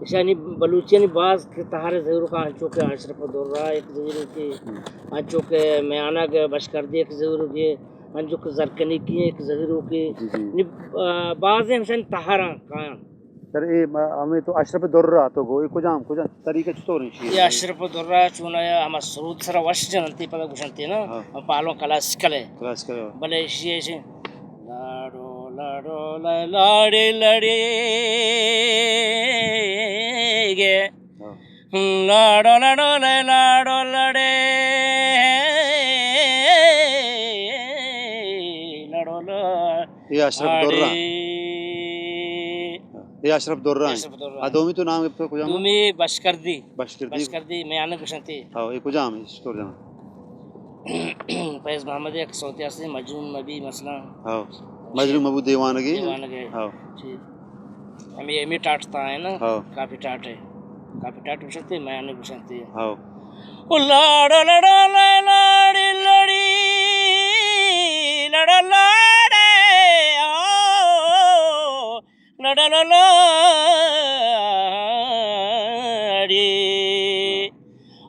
یعنی بلوچی باز کے تہارے ضرور کا انچو کے اشرف الدرہ ایک ضرور کی انچو کے میانہ کے بشکردی ایک ضرور کی انچو کے زرکنی کی ایک ضرور کی بعض ہمشن تہارا کائن سر اے ہمیں تو اشرف الدرہ تو گو کجام طریقہ چطور ہیں یہ اشرف الدرہ چونا ہے ہم سرود سرا وش جنتی پتہ گوشنتی نا ہم پالوں کلاسیکل ہے بلے یہ لاڑو لاڑو لاڑے لڑے گے لاڑو لاڑو لاڑو لڑے لاڑو یہ اشرف الدرہ یہ اشرف درہ ہیں دومی تو نام ہے کجام دومی بشکردی بشکردی میں آنے گوشنتی ہاں یہ کجام ہے اسٹور جانا فیض محمد ایک صوتی اصلی مجنون نبی مثلا ہاں مجنون مبو دیوانگی ہاں ہم یہ امی ٹاٹتا ہے نا کافی ٹاٹ ہے کافی ٹاٹ گوشنتی میں آنے گوشنتی ہاں لاڑو لڑو لاڑی لڑی لڑو لاڑے لڑو لاڑی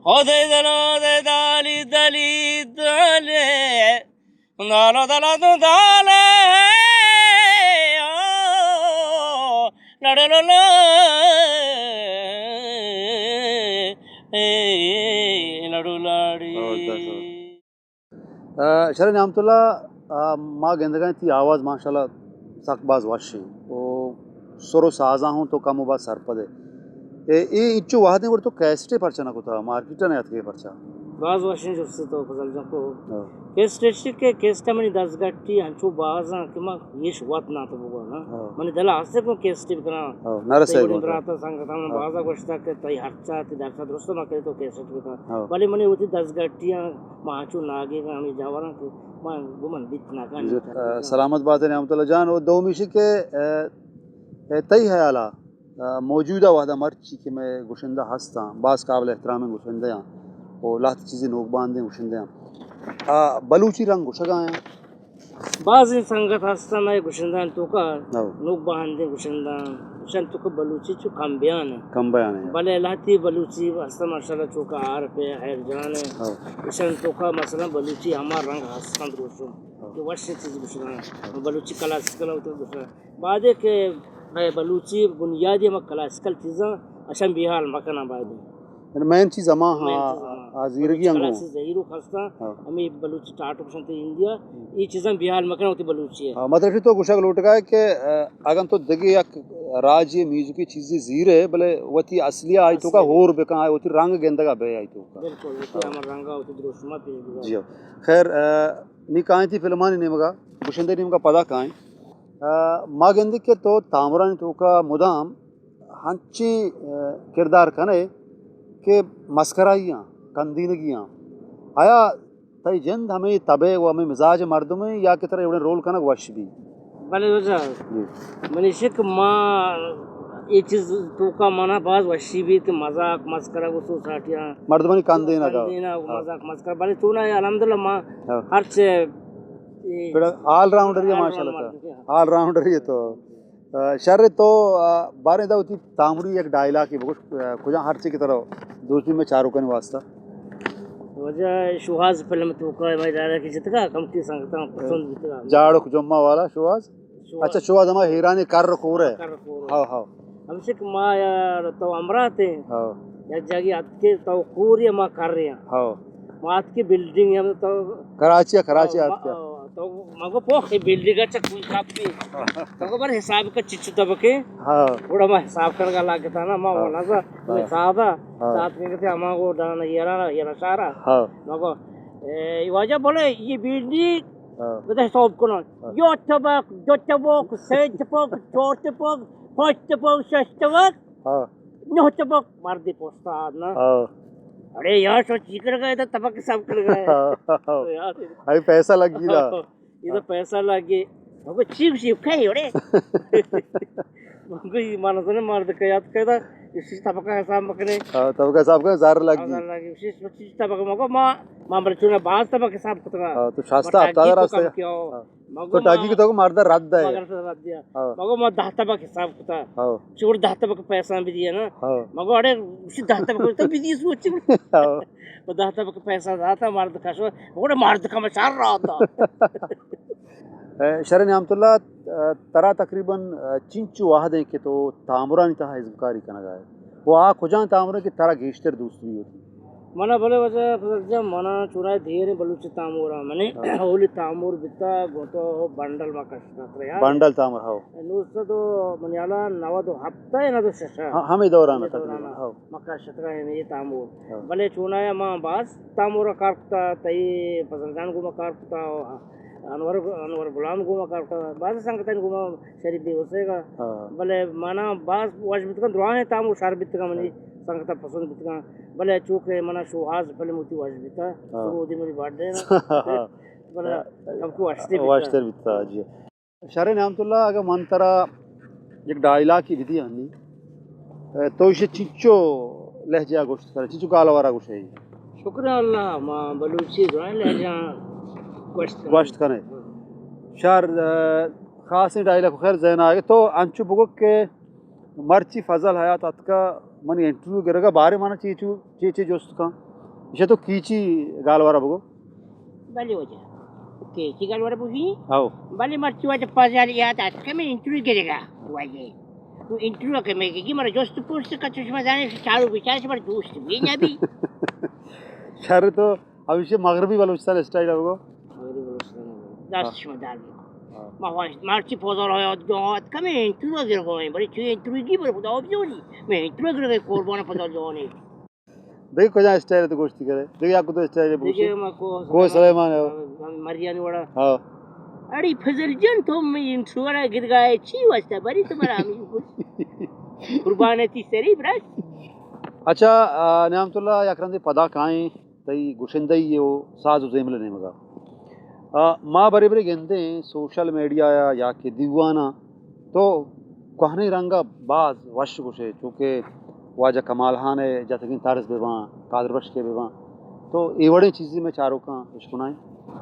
او دے دلو دے دالی دلی دالے دالو دلو دو دالے لڑو لڑو لاڑی شرح نعمت اللہ ماں گندگاں تھی آواز ماشاءاللہ سخت باز واشی وہ سرو سازاں ہوں تو کم و باز سرپد ہے یہ اچو واحد ہیں تو کیسٹے پرچہ نہ کتا مارکیٹا نہیں آتی ہے پرچہ باز واشن جو سے تو فضل جان کو کیسٹے کے کیسٹا منی دس گٹی ہنچو بازاں کہ ماں یہ شوات نہ تو بگو نا منی دل آسے کو کیسٹے بکنا نرسے کو براتا سنگتا ہم بازا گوشتا کہ تای ہرچا تی درسا درستو نہ کرے تو کیسٹے بکنا بلے منی ہوتی 10 گٹیاں ماچو ناگے گا ہمیں جاوراں کہ ماں گمن بیتنا کھانے سلامت بات ہے نعمت اللہ جان وہ دو میشی کے تئی ہے علا موجودہ وحدہ مرچی کہ میں گوشندہ ہستا بعض قابل احترام گوشندہ ہیں اور لاتی چیزیں نوک باندھیں گوشندہ ہیں بلوچی رنگ گوشگاں ہیں بعض سنگت ہستا میں گوشندہ تو کا نوک باندھیں گوشندہ شن تو کا بلوچی چو کم بیان ہے بلے لاتی بلوچی ہستا ماشاءاللہ چو کا عارف ہے حیر جان ہے شن تو کا مثلا بلوچی ہمار رنگ ہستان دروسو کہ وشن چیز گوشگاں بلوچی کلاسیکل ہوتا گوشگاں بعد ہے کہ بلوچی بنیادی ہم کلاسیکل چیزاں اشن بیحال مکنا بعد ہے مین چیز ہما آزیرگی انگوں زہیرو خستا ہمیں بلوچی ٹاٹو پسنتے انڈیا یہ چیزاں بیحال مکنا ہوتی بلوچی ہے مطلب تو گوشک لوٹ گا ہے کہ اگر تو دگے یک راج یہ میوزکی چیزی زیر ہے بلے وتی اصلی آئی تو کا ہور بکا آئی وتی رنگ گندگا بے آئی تو کا بالکل وتی ہمار رنگا ہوتی دروشما پیش گزار جی خیر نی کائیں تھی فلمانی نیمگا گوشندے نیمگا پدا کائیں ما گندی کے تو تامرانی تو کا مدام ہنچی کردار کنے کہ مسکرائیاں کندینگیاں آیا تئی جند ہمیں طبع و ہمیں مزاج مردم میں یا کی طرح ایوڑے رول کنگ وش بھی بلے وجہ منی شک ماں یہ چیز تو کا مانا باز وشی بھی تو مذاق مسکرہ وہ سوسائٹیاں مردمانی کندینا کا مذاق مسکرہ بلے تو نا الحمدللہ ماں ہر سے آل راؤنڈر یہ ماشاءاللہ آل راؤنڈر یہ تو شر تو بارے دا ہوتی تامری ایک ڈائلاگ کی بہت کجا ہر چیز کی طرح دوسری میں چاروں کا واسطہ وجہ شواز فلم تو کا میں ڈائلاگ کی جتگا کم کی سنگتا پسند جتگا جاڑو جمعہ والا شواز اچھا شواز ہمارا ہیرانے کر رکھو رہے ہاں ہاں ہم سے ماں یار تو امرات ہیں یا جگہ ات کے تو کوری ماں کر رہے ہیں ہاں مات کی بلڈنگ ہم تو کراچی آت کیا تو مگو پوخ بلڈنگ کا چکوئی کھاپی تو بر حساب کا چچو تبکے ہاں بڑا ما حساب کر گا لاگ تھا نا ما ہونا تھا حساب ساتھ میں کہ ہم کو ڈانا یہ سارا مگو یہ وجہ بولے یہ بلڈنگ بتا حساب کرنا یو تبک دو تبک سے تبک چور تبک پانچ تبک شش تبک نو تبک مردی پوستا نا ارے یار سو چیکر گئے تو تبک حساب کر گئے ابھی پیسہ لگ گیا یہ تو پیسہ لگ گیا مگو چیپ چیپ کھائی ہو رے مگو کوئی مانزنے مرد کا یاد کردا اسی طبقہ حساب مکنے طبقہ حساب کا زار لگ دی لگی اسی 25 طبقہ مگو ما برچونا باز طبقہ حساب کتگا تو شاستا اپتا راستے تو ٹاگی کی تو ماردا رد ہے مگر رد دیا مگو ما 10 طبقہ حساب کتا چور 10 طبقہ پیسہ بھی دیا نا مگو اڑے اسی 10 طبقہ تو بھی دی سوچ وہ 10 طبقہ پیسہ داتا مرد کا شو وہ مرد کا مچار رہا تھا شرح نعمت اللہ ترا تقریباً چنچو واحدیں کہ تو تعمرانی تھا حزب کاری کا نگاہ وہ آ کھجان تعمر کی ترا گیشتر دوسری ہوتی منا بھلے وجہ منا چورائے دھیرے بلوچ تعمورا منے ہولی تعمور بتا گوتو بنڈل مکشنا تریا بنڈل تعمر ہاو نوستا تو منیالا نوا دو ہفتہ ہے نا تو ششا ہمیں دورانا تقریباً ہاو مکشترا ہے یہ تعمور بلے چونایا ماں باز تعمورا کارکتا تئی پسندان کو مکارکتا انور غلام گوما کرتا بعض سنگتن گوما شریف بھی ہوسے گا بلے مانا بعض واجبت کا دعائیں تام شربت کا منی سنگتا پسند بت کا بلے چوکے منا شوہاز بلے موتی واجبتا تو دی میری بات دے نا بلے ہم کو واشتر بتا جی شرح نعمت اللہ اگر من ترا ایک ڈائلا کی بدی ہنی تو اسے چچو لہجہ گوشت کرے چچو کالا وارا گوشت ہے شکر اللہ ماں بلوچی دعائیں لہجہ گوشت کرے شار خاص ڈائلا کو خیر ذہن آگے تو انچو بگو کہ مرچی فضل حیات اتکا منی انٹرویو کرے گا بارے مانا چیچی جوست کا اسے تو کیچی گالوارا بگو بلی وجہ کیچی گالوارا بگی ہاو بلی مرچی وجہ فضل حیات اتکا میں انٹرویو کرے گا وجہ تو انٹرویو کرے گی مرا جوست پوچھتے کا چشمہ جانے سے چارو بیچارے سے مرا دوست بھی نبی شار تو اب اسے مغربی بلوچستان اسٹائل بگو دست شما در مرچی پازار hayat گاهات کمی اینطور اگر گاهیم برای چه اینطوری گی برای خدا بیانی من اینطور اگر قربان پازار جانی دیکھ کجا اسٹائل تو گوشتی کرے دیکھ آپ کو تو اسٹائل دیکھے میں کو سلیمان ہے مریانی وڑا ہاں اری فضل جان تو میں اینطور اگر گائے چی واسطہ بری تمہارا ہمیں قربانتی سری براش اچھا نعمت اللہ یکران دی پدا کائیں تی گوشندئی یہ ساز و زیمل نے مگا ماں بڑے بڑے گندے سوشل میڈیا یا کہ دیوانا تو کہنے رنگا بعض وش گوشے چونکہ واجہ کمال خان ہے جتگین طارس بیوان قادر بش کے بیوان تو یہ بڑی چیزیں میں چاروں کا عشقنائیں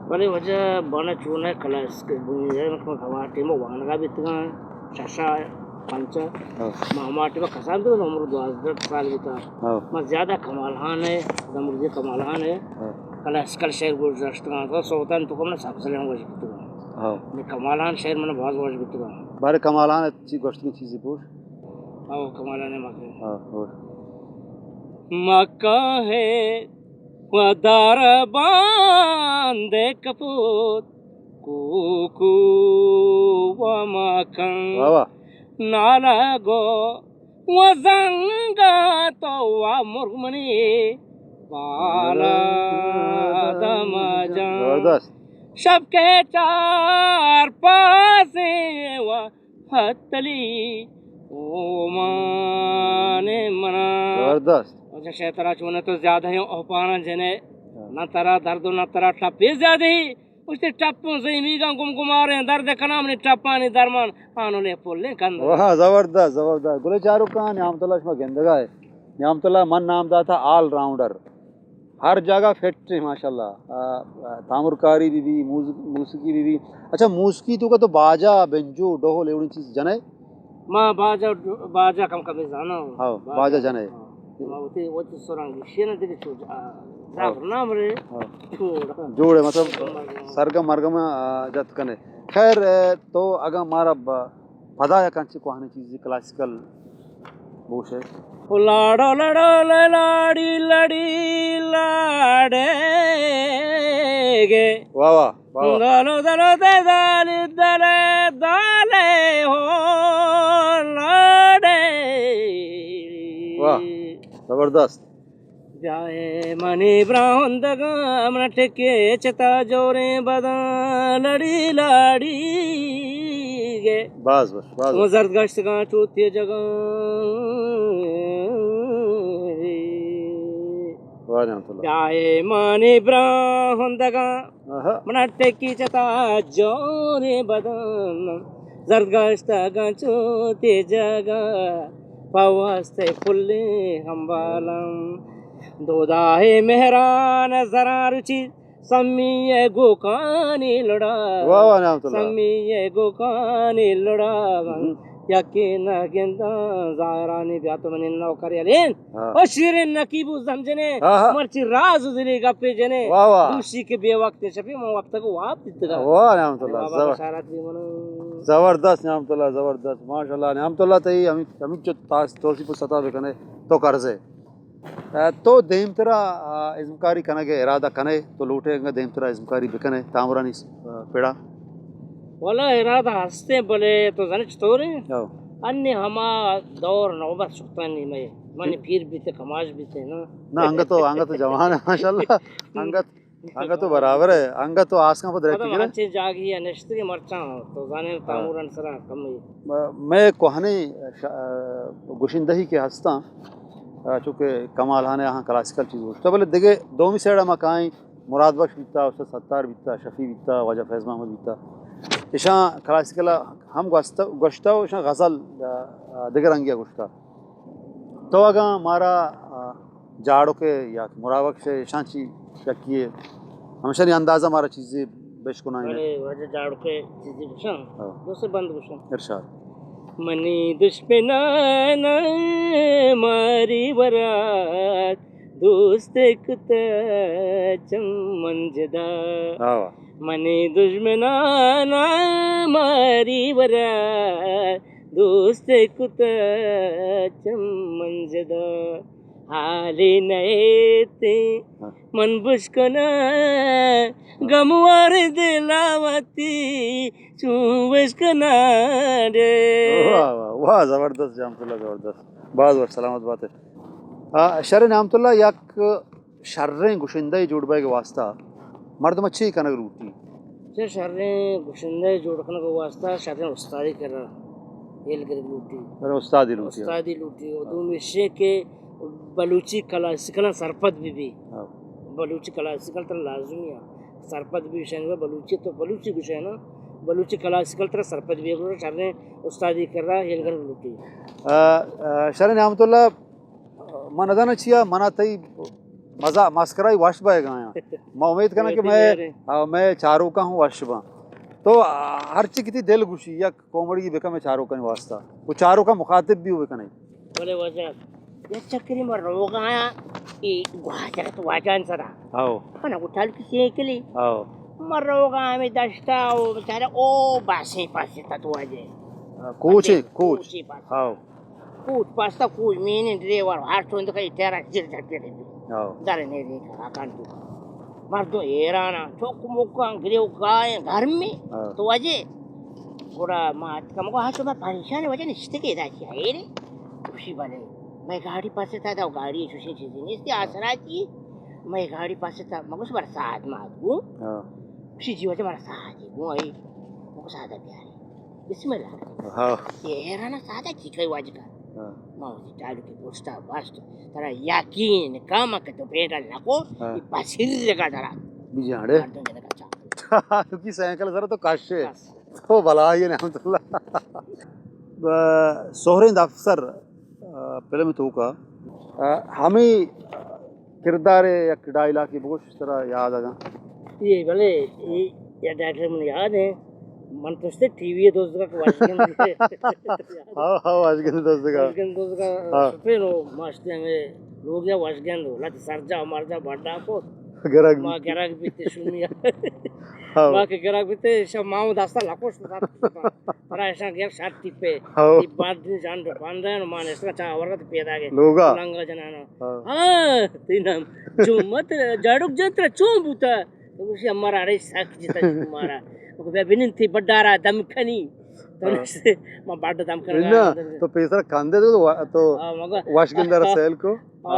بڑے وجہ بانا چونا کلا اس کے بنیادی میں کھواٹے میں وانگا بیتگاں شاشا پنچا ہمارے پاس کسان تو عمر 12 سال بھی تھا میں زیادہ کمال خان ہے دمرزی کمال خان ہے کلاسیکل شعر گزشتہ تو سوتان تو کم نہ سب سے لیں واجب تو میں کمال خان شعر میں بہت واجب تو بارے کمال خان اچھی گوشت کی چیزیں پوچھ کمال خان مکہ مکہ ہے و دار باند کپوت کوکو و مکن نالا گو وزنگا تو مرغمنی بالا دم جان شب کے 4 پاسے و ہتلی او مانے منا زبردست اچھا شیطرہ چونے تو زیادہ ہی اوپانا جنے نہ ترا درد و نہ ترا ٹپی زیادہ ہی اس نے ٹپوں سے میگاں گم گمارے ہیں درد کنام نے ٹپانی درمان آنو لے پول لے کندر وہاں زبردست زبردست گلے چارو کہاں نعمت اللہ شما گندگا ہے نعمت اللہ من نام دا تھا آل راؤنڈر ہر جگہ فٹ ہے ماشاءاللہ تعمرکاری بھی موسیقی بھی اچھا موسیقی تو کا تو باجا بنجو ڈھول ایوڑی چیز جنے ماں باجا کم کمی جانا ہاں باجا جنے وہ تو سرنگ شینا دے چھوڑا نام رے جوڑے مطلب سرگم مرگم جت کنے خیر تو اگر ہمارا پدا یا کانچی کو آنے چیزی کلاسیکل بوش ہے لاڑو لڑو لاڑی لڑی لاڑے گے واہ واہ دالو دالو دے دالی دالے دالے ہو لاڑے واہ زبردست جائے منی براہندگا من ٹکے چتا جورے بدا لڑی لاڑی گے بس بس بس وہ زرد گشت کا چوتی جگہ جائے منی براہندگا من ٹکی چتا جورے بدا زردگاشتہ گانچو تے جگا پواستے کلے ہمبالم دودائے مہران زرارچی سمی گوکانی لڑا واہ واہ نعمت اللہ سمی گوکانی لڑا یقین گندا زائرانی بیاتو من نو کریالین او شیرین نکیبو زمجنے مرچی راز دلی گپے جنے دوشی کے بے وقت شفی مو وقت کو واپ دیتا واہ نعمت اللہ زبردست نعمت اللہ زبردست ماشاءاللہ نعمت اللہ تی ہمیں جو توسی پر سطح بکنے تو قرضے تو دیم ترا ازمکاری کنگے ارادہ کنے تو لوٹے گا دیم ترا ازمکاری بکنے تامرانی پیڑا والا ارادہ ہستے بلے تو زنچ تو رہے انی ہما دور نوبت سکتانی میں منی پیر بھی تے کماش بھی تے نا انگا تو جوان ہے ماشاءاللہ انگا تو برابر ہے انگا تو آسکاں پر درکی گرے اچھے جاگی ہے نشتری مرچان تو زانے تامورن سرا کم ہے میں کوہنے گوشندہی کے ہستا چونکہ کمال ہانے یہاں کلاسیکل چیز ہوتا بلے دیکھے دومی سیڑا مکائیں مراد بخش بیتا استاد ستار بیتا شفیع بیتا واجہ فیض محمد بیتا اشان کلاسیکل ہم گوشتا و اشان غزل دیگر رنگیا گوشتا تو اگاں مارا جاڑو کے یا مراوق سے اشان چی کیے ہمیشہ نہیں اندازہ مارا چیزیں بیش کنائیں واجہ جاڑو کے چیزیں گوشن دوسرے بند گوشن ارشاد منی دشمنان ماری برات دوست کتا چمن جدا منی دشمنان ماری برات دوست کتا چمن جدا حالی نئے تے من بشکنا گموار دلاوتی چون بشکنا رے واہ زبردست جامت اللہ زبردست بعض وقت سلامت بات ہے شر نعمت اللہ یک شریں گوشندہ جوڑ بائے کے واسطہ مردم اچھی کنگ روٹی شریں گوشندہ جوڑ کنگ واسطہ شریں استادی کر رہا ہیل کر لوٹی استادی لوٹی دو مشے کے بلوچی کلاسیکل سرپد بھی بلوچی کلاسیکل تر لازمی ہے سرپد بھی شنگا بلوچی تو بلوچی کچھ ہے نا بلوچی کلاسیکل تر سرپد بھی ہے شرنے استادی کر رہا ہے ہیلگر لوٹی شرن نعمت اللہ من ادانا چیا منا تی مزہ مسکرائی واش بائے گا میں امید کرنا کہ میں چاروں کا ہوں واش با تو ہر چیز کتنی دل گوشی یا کومڑی بکا میں چاروں کا نہیں واسطہ وہ چاروں کا مخاطب بھی ہوئے کا نہیں بولے وجہ یہ چکری میں روگا آیا گواجہ تو واجان سرا پنا اٹھال کسی ہے کلی مر روگا ہمیں دشتا و بچارے او باسی پاسی تا تو واجے کوچ پاستا کوچ مینی ڈریور ہر چوند کئی تیرا جر جھٹے رہی دارے نہیں دیکھا آکان تو مردوں ایرانا چوک موکان گریو گائیں گھر میں تو واجے گوڑا مات کا مگو ہاتھو میں پریشان وجہ نشتے کے دا کیا ہے رے خوشی بنے میں گاڑی پاسے تھا دا گاڑی چوشی چیزیں نہیں اس دی آسرا کی میں گاڑی پاسے تھا مگو سے بڑا ساتھ مات گو خوشی جی وجہ بڑا ساتھ گو آئی مگو سادہ پیاری بسم اللہ ایرانا سادہ چیکای واجہ کا ماوزی چالو کی پوستا واسطو ترا یقین کاما کہ تو پیٹا لکو پاسر لگا ترا بیجاڑے کیونکہ سینکل ذرا تو کاشے تو بلا یہ نعمت اللہ سہرند افسر فلم تو کا ہمیں کردار یا ڈائلا کی بہت اس طرح یاد آگا یہ بھلے یہ ڈائریکٹر مجھے یاد ہے من تو سے ٹی وی دوست کا واشگن واشگن دوست کا سپے نو ماستے میں لوگ یا واشگن دو لاتی سرجا مارجا بڑا کو گرگ ماں گرگ بیتے سنیا ماں کے گرگ بیتے شب ماں داستا لاکوش پر ایسا گیر ساتھ ٹپے ٹپ بعد دن جان دو باندھ رہے ہیں ماں نے اس کا چاہ ورد پیدا گئے لوگا لنگا جنانا ہاں تینام چومت جاڑک جنتر چوم بوتا تو اسی ہمارا رہی ساک جتا تمہارا بے بنن تھی بڑارا دم کھنی ماں باڑا دم کھنا تو پیسر کھاندے تو واشگن در سیل کو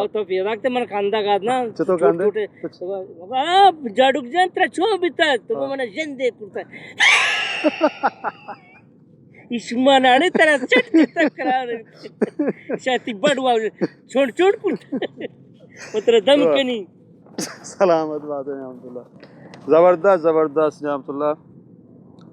تو پیراکتے من کھاندا گادنا چھوٹے چھوٹے جاڑک جنتر چوم بیتا تو من جندے کرتا اسمانانے ترا چٹ چٹ کرا شاتی بڑوا چھوڑ چھوڑ کرتا مطلب دم کنی سلامت بات ہے نعمت اللہ زبردست زبردست نعمت اللہ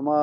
ma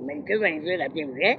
menke benzo la timre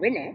bene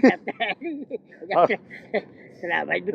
chapta salam alaikum